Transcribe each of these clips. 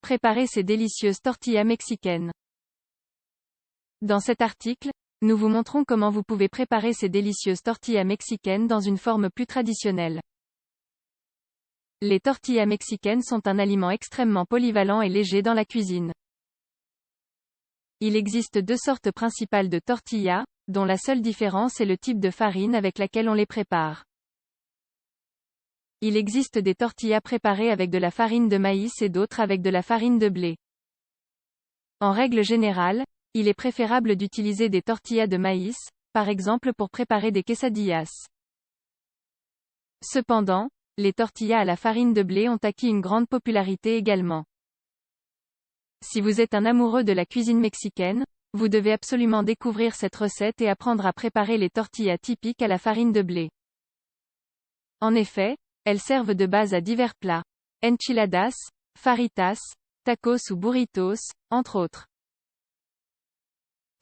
Préparez ces délicieuses tortillas mexicaines. Dans cet article, nous vous montrons comment vous pouvez préparer ces délicieuses tortillas mexicaines dans une forme plus traditionnelle. Les tortillas mexicaines sont un aliment extrêmement polyvalent et léger dans la cuisine. Il existe deux sortes principales de tortillas, dont la seule différence est le type de farine avec laquelle on les prépare. Il existe des tortillas préparées avec de la farine de maïs et d'autres avec de la farine de blé. En règle générale, il est préférable d'utiliser des tortillas de maïs, par exemple pour préparer des quesadillas. Cependant, les tortillas à la farine de blé ont acquis une grande popularité également. Si vous êtes un amoureux de la cuisine mexicaine, vous devez absolument découvrir cette recette et apprendre à préparer les tortillas typiques à la farine de blé. En effet, elles servent de base à divers plats. Enchiladas, fajitas, tacos ou burritos, entre autres.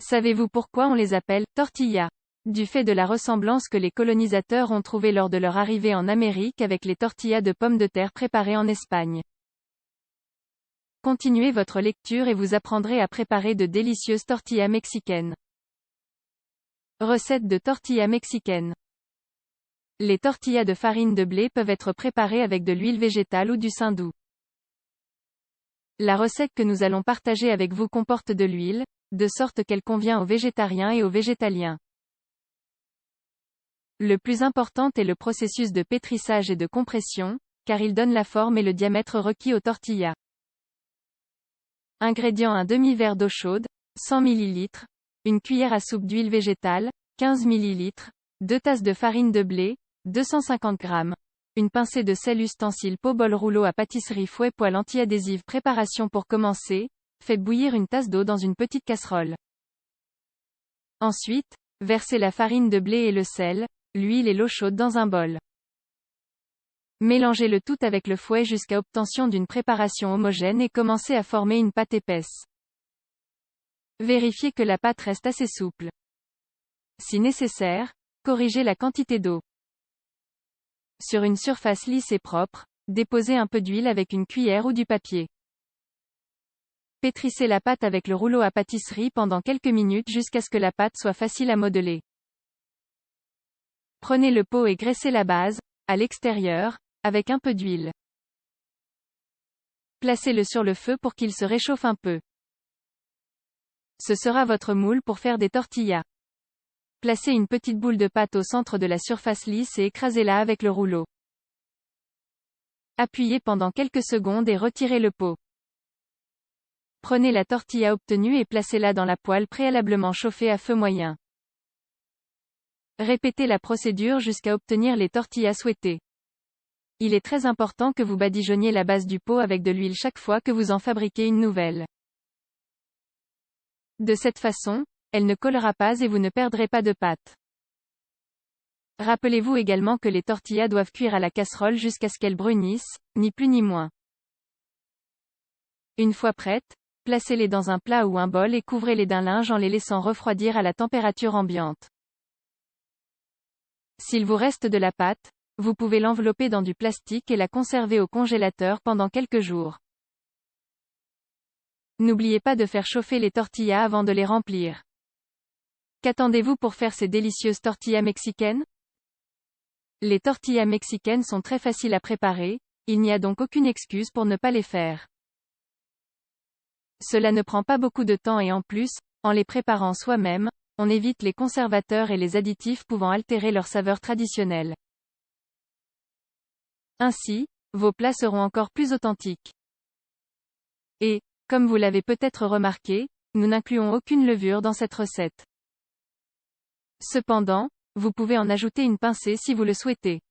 Savez-vous pourquoi on les appelle tortillas? Du fait de la ressemblance que les colonisateurs ont trouvée lors de leur arrivée en Amérique avec les tortillas de pommes de terre préparées en Espagne. Continuez votre lecture et vous apprendrez à préparer de délicieuses tortillas mexicaines. Recette de tortillas mexicaines. Les tortillas de farine de blé peuvent être préparées avec de l'huile végétale ou du saindoux. La recette que nous allons partager avec vous comporte de l'huile, de sorte qu'elle convient aux végétariens et aux végétaliens. Le plus important est le processus de pétrissage et de compression, car il donne la forme et le diamètre requis aux tortillas. Ingrédients: un demi-verre d'eau chaude, 100 ml, une cuillère à soupe d'huile végétale, 15 ml, 2 tasses de farine de blé, 250 g, une pincée de sel, ustensile pot bol rouleau à pâtisserie fouet poêle anti-adhésive. Préparation pour commencer, faites bouillir une tasse d'eau dans une petite casserole. Ensuite, versez la farine de blé et le sel, l'huile et l'eau chaude dans un bol. Mélangez le tout avec le fouet jusqu'à obtention d'une préparation homogène et commencez à former une pâte épaisse. Vérifiez que la pâte reste assez souple. Si nécessaire, corrigez la quantité d'eau. Sur une surface lisse et propre, déposez un peu d'huile avec une cuillère ou du papier. Pétrissez la pâte avec le rouleau à pâtisserie pendant quelques minutes jusqu'à ce que la pâte soit facile à modeler. Prenez le pot et graissez la base, à l'extérieur, avec un peu d'huile. Placez-le sur le feu pour qu'il se réchauffe un peu. Ce sera votre moule pour faire des tortillas. Placez une petite boule de pâte au centre de la surface lisse et écrasez-la avec le rouleau. Appuyez pendant quelques secondes et retirez le pot. Prenez la tortilla obtenue et placez-la dans la poêle préalablement chauffée à feu moyen. Répétez la procédure jusqu'à obtenir les tortillas souhaitées. Il est très important que vous badigeonniez la base du pot avec de l'huile chaque fois que vous en fabriquez une nouvelle. De cette façon, elle ne collera pas et vous ne perdrez pas de pâte. Rappelez-vous également que les tortillas doivent cuire à la casserole jusqu'à ce qu'elles brunissent, ni plus ni moins. Une fois prêtes, placez-les dans un plat ou un bol et couvrez-les d'un linge en les laissant refroidir à la température ambiante. S'il vous reste de la pâte, vous pouvez l'envelopper dans du plastique et la conserver au congélateur pendant quelques jours. N'oubliez pas de faire chauffer les tortillas avant de les remplir. Qu'attendez-vous pour faire ces délicieuses tortillas mexicaines? Les tortillas mexicaines sont très faciles à préparer, il n'y a donc aucune excuse pour ne pas les faire. Cela ne prend pas beaucoup de temps et en plus, en les préparant soi-même, on évite les conservateurs et les additifs pouvant altérer leur saveur traditionnelle. Ainsi, vos plats seront encore plus authentiques. Et, comme vous l'avez peut-être remarqué, nous n'incluons aucune levure dans cette recette. Cependant, vous pouvez en ajouter une pincée si vous le souhaitez.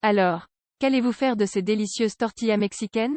Alors, qu'allez-vous faire de ces délicieuses tortillas mexicaines?